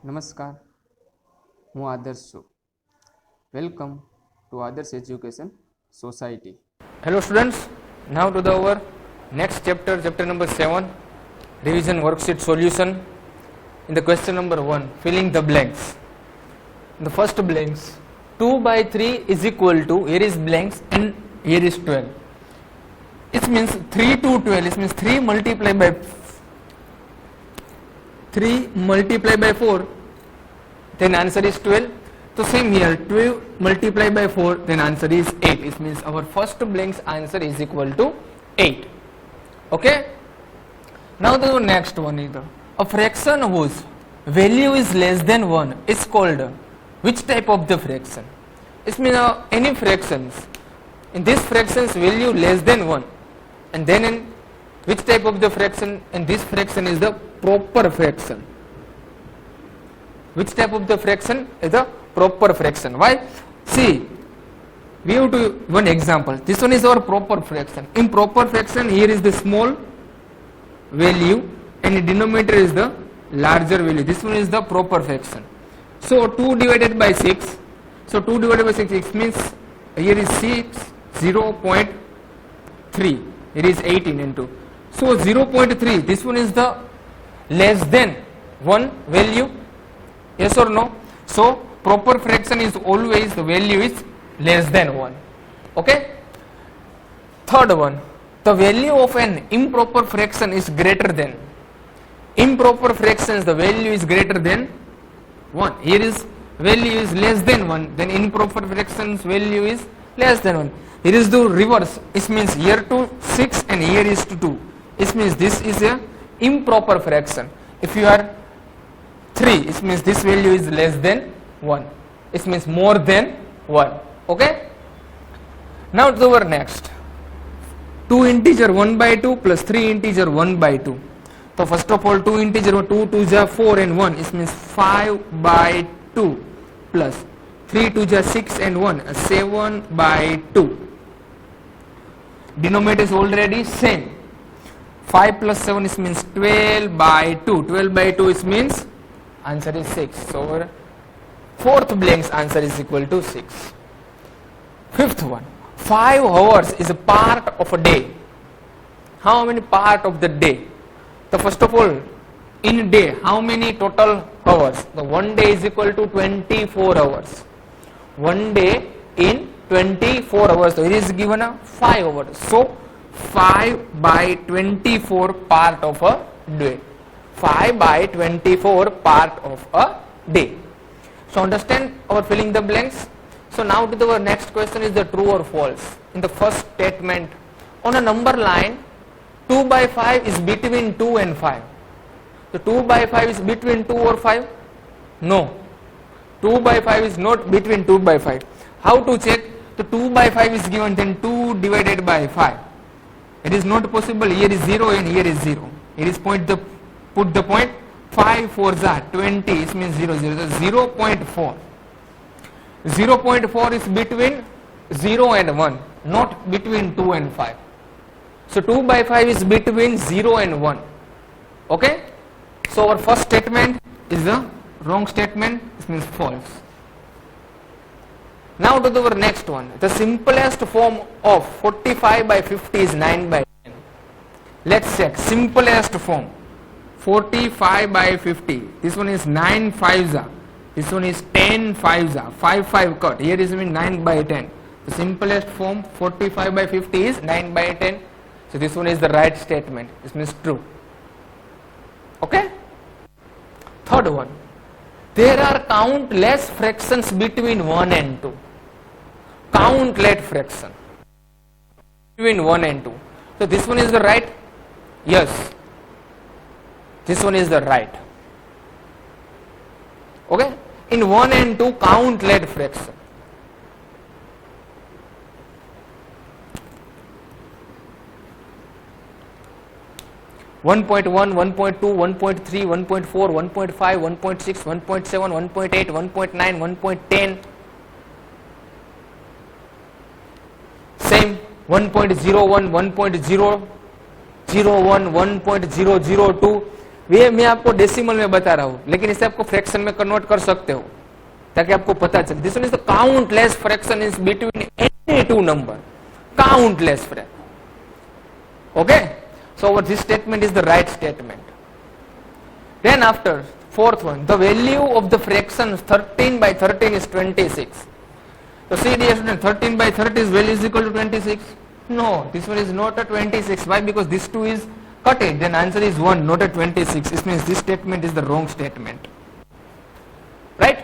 નમસ્કાર, હું આદર્શ છું. વેલકમ ટુ આદર્શ education society. Hello students, now to our next chapter, chapter number 7, revision worksheet solution. In the question number 1, filling the blanks. In the first blanks, 2 by 3 is equal to, here is blanks and here is 12. It means 3 to 12, it means 3 multiplied by 4, then answer is 12. So same here, 12 multiplied by 4, then answer is 8. It means our first blank's answer is equal to 8. Okay? Now the next one is a fraction whose value is less than 1 is called which type of the fraction? It means any fractions. In this fraction's value less than 1, and then in which type of the fraction? And this fraction is the proper fraction. Which type of the fraction is the proper fraction? Why? See, we have to one example. This one is our proper fraction. In proper fraction, here is the small value and the denominator is the larger value. This one is the proper fraction. So 2 divided by 6. So 2 divided by 6, it means here is 6, 0.3. Here is 18 into. So 0.3, this one is the less than 1 value. Yes or no? So proper fraction is always the value is less than 1. Okay? Third one, the value of an improper fraction is greater than. Improper fractions, the value is greater than 1. Here is value is less than 1, then improper fractions value is less than 1. Here is the reverse. It means here to 6 and here is to 2. It means this is a improper fraction. If you are 3, it means this value is less than 1. It means more than 1. Okay? Now to our next. 2 integer 1 by 2 plus 3 integer 1 by 2. So first of all 2 integer 2 2 is 4 and 1. It means 5 by 2 plus 3 2 is 6 and 1. 7 by 2. Denominator is already same. 5 plus 7 is means 12 by 2. 12 by 2 is means answer is 6. So our fourth blank's answer is equal to 6. Fifth one, 5 hours is a part of a day. How many part of the day? So first of all, in a day, how many total hours? The one day is equal to 24 hours. One day in 24 hours. So it is given a 5 hours. So 5 by 24 part of a day. 5 by 24 part of a day. So understand our filling the blanks. So now to the next question is the true or false. In the first statement, on a number line, 2 by 5 is between 2 and 5. So 2 by 5 is between 2 or 5? No. 2 by 5 is not between 2 by 5. How to check? The 2 by 5 is given, then 2 divided by 5. It is not possible. Here is 0 and here is 0. Here is put the point. 5 4s are 20. It means 0 0. So 0.4. 0.4 is between 0 and 1, not between 2 and 5. So 2 by 5 is between 0 and 1. Okay? So our first statement is the wrong statement. It means false. Now to our next one. The simplest form of 45 by 50 is 9 by 10. Let's check. Simplest form. 45 by 50. This one is 9 5s. This one is 10 5s. 5 5 cut. Here is 9 by 10. The simplest form 45 by 50 is 9 by 10. So this one is the right statement. This means true. Okay? Third one. There are countless fractions between 1 and 2. Countless fraction between 1 and 2. So this one is the right? Yes. This one is the right. Okay? In 1 and 2, countless fraction. One point one, 1.2, 1.3, 1.4, 1.5, 1.6, 1.7, 1.8, 1.9, 1.10. Same 1.01, 1.001, 1.002. ये मैं आपको decimal में बता रहा हूं, लेकिन इसे आपको फ्रैक्शन में कन्वर्ट कर सकते हो ताकि आपको पता चले. This one is the countless fraction is between any two number. Countless fraction. Okay, so this statement is the right statement. Then after fourth one, the value of the fraction 13 by 13 is 26. So see dear student, 13 by 30 is value is equal to 26. No, this one is not a 26. Why? Because this 2 is cut it. Then answer is 1, not a 26. This means this statement is the wrong statement. Right?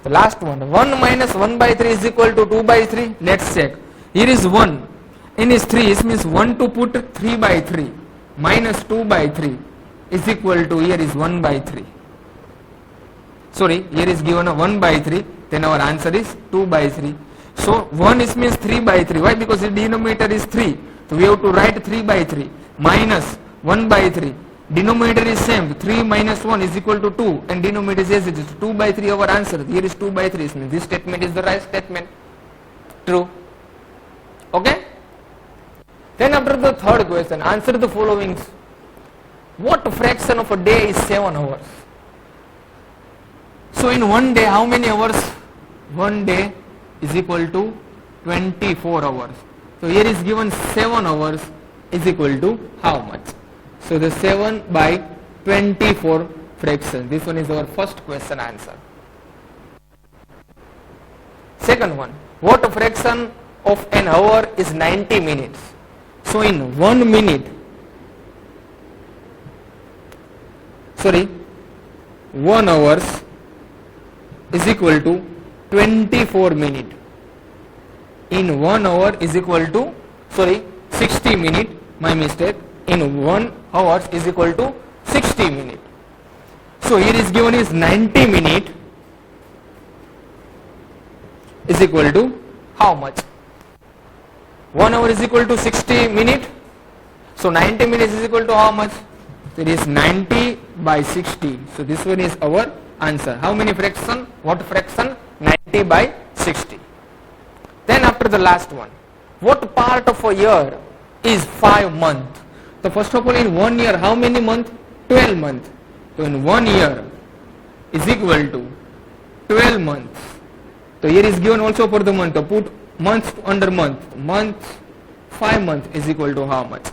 The last one, 1 minus 1 by 3 is equal to 2 by 3. Let's check. Here is 1. In is 3, it means 1 to put 3 by 3 minus 2 by 3 is equal to, here is 1 by 3. Sorry, here is given a 1 by 3, then our answer is 2 by 3. So 1 is means 3 by 3. Why? Because the denominator is 3. So we have to write 3 by 3 minus 1 by 3. Denominator is same. 3 minus 1 is equal to 2 and denominator is as it is. 2 by 3 our answer. Here is 2 by 3. So this statement is the right statement. True. Okay? Then after the third question, answer the following. What fraction of a day is 7 hours? So in one day, how many hours? One day is equal to 24 hours. So here is given 7 hours is equal to how much? So the 7 by 24 fraction. This one is our first question answer. Second one, what fraction of an hour is 90 minutes? So in 1 minute, 1 hours is equal to 24 minutes. In 1 hour is equal to, 60 minutes, my mistake. In 1 hours is equal to 60 minutes. So here is given is 90 minutes is equal to how much? 1 hour is equal to 60 minutes. So 90 minutes is equal to how much? So it is 90 by 60. So this one is our answer. How many fraction? What fraction? 90 by 60. Then after the last one, what part of a year is 5 months? So first of all, in 1 year, how many months? 12 months. So in 1 year is equal to 12 months. So here is given also for the month. So put months under month. Month, 5 months is equal to how much?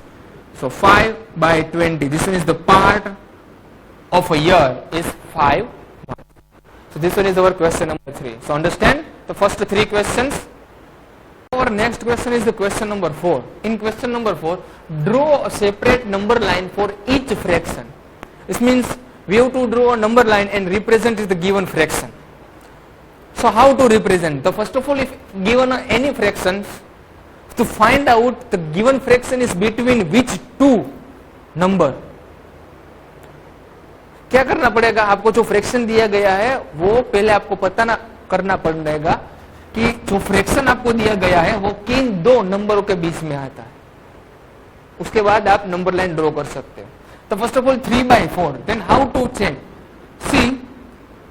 So 5 by 20. This one is the part of a year is 5 months. So this one is our question number 3. So understand the first 3 questions. Our next question is the question number 4. In question number 4, draw a separate number line for each fraction. This means we have to draw a number line and represent the given fraction. So how to represent? So first of all, if given any fractions, to find out the given fraction is between which two number, क्या करना पड़ेगा? आपको जो fraction दिया गया है वो पहले आपको पता ना करना पड़ेगा कि जो फ्रैक्शन आपको दिया गया है वो किन दो नंबरों के बीच में आता है. उसके बाद आप नंबर लाइन ड्रॉ कर सकते हो. तो first of all 3 by 4. Then how to check? See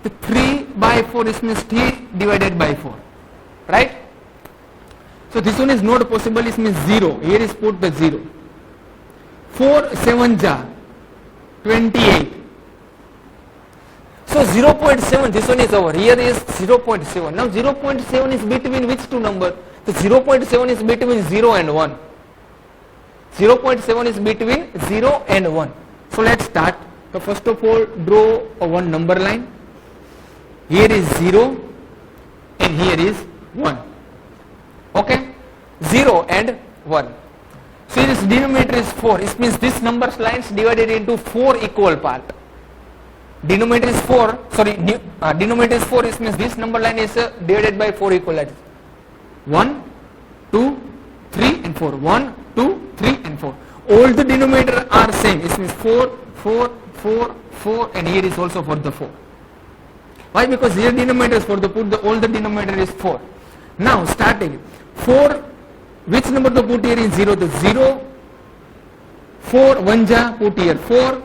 the 3 by 4 is means 3 divided by 4, right? So this one is not possible. It means 0. Here is put the 0. 4 7 ja 28. So 0.7, this one is over. Here is 0.7. Now 0.7 is between which two number? So 0.7 is between 0 and 1. 0.7 is between 0 and 1. So let's start. So first of all, draw a one number line. Here is 0 and here is 1. Okay? 0 and 1. So this denominator is 4. It means this number lines divided into 4 equal part. Denominator is 4. Denominator is 4. It means this number line is divided by 4 equal parts. 1, 2, 3 and 4. 1, 2, 3 and 4. All the denominator are same. It means 4, 4, 4, 4 and here is also for the 4. Why? Because here denominator is for the put the all the denominator is 4. Now starting 4, which number to put here is 0? The 0, 4, 1 ja put here 4.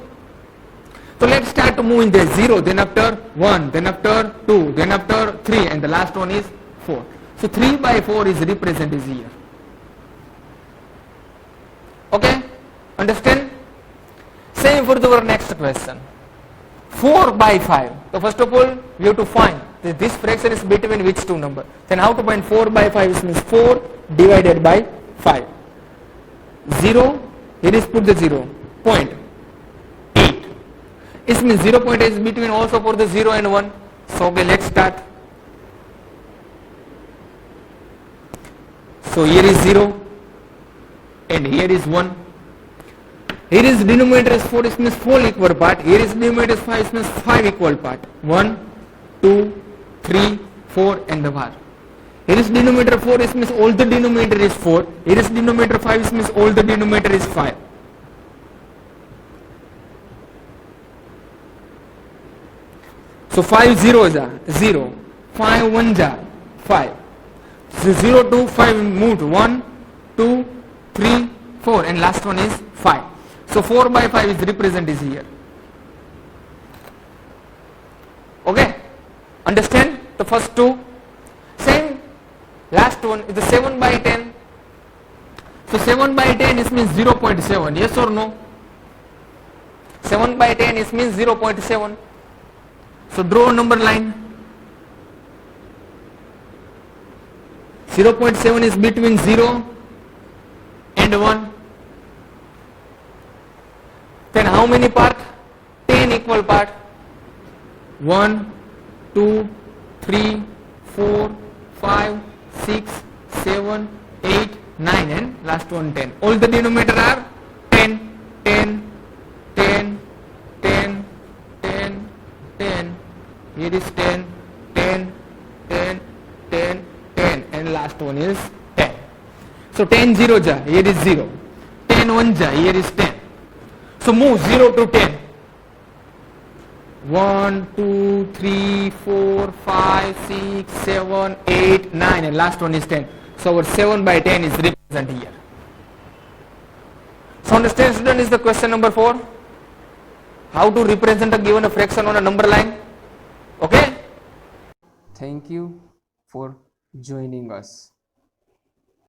So let's start to move in there. 0, then after 1, then after 2, then after 3 and the last one is 4. So 3 by 4 is represented here. Okay? Understand? Same for our next question. 4 by 5. So first of all, we have to find that this fraction is between which two number. Then how to find 4 by 5? This means 4 divided by 5. 0, here is put the 0, 0.8. This means 0.8 is between also for the 0 and 1. So okay, let's start. So here is 0 and here is 1. Here is denominator is 4, this means 4 equal part. Here is denominator is 5, this means 5 equal part. 1, 2, 3, 4 and the bar. Here is denominator 4, this means all the denominator is 4. Here is denominator 5, this means all the denominator is 5. So 5 zeros are 0, 5 ones are 5. So 0 to 5 moved 1, 2, 3, 4 and last one is 5. So 4 by 5 is represented here. Okay? Understand the first two? Same. Last one is the 7 by 10. So 7 by 10 is means 0.7. Yes or no? 7 by 10 is means 0.7. So draw a number line. 0.7 is between 0 and 1. Then how many part? 10 equal part. 1, 2, 3, 4, 5, 6, 7, 8, 9 and last one 10. All the denominator are 10, 10, 10, 10, 10, 10. Here is 10, 10, 10, 10, 10 and last one is 10. So 10 0 ja, here is 0. 10 1 ja, here is 10. So move 0 to 10. 1, 2, 3, 4, 5, 6, 7, 8, 9 and last one is 10. So our 7 by 10 is represented here. So understand student is the question number 4. How to represent a given fraction on a number line. Okay? Thank you for joining us.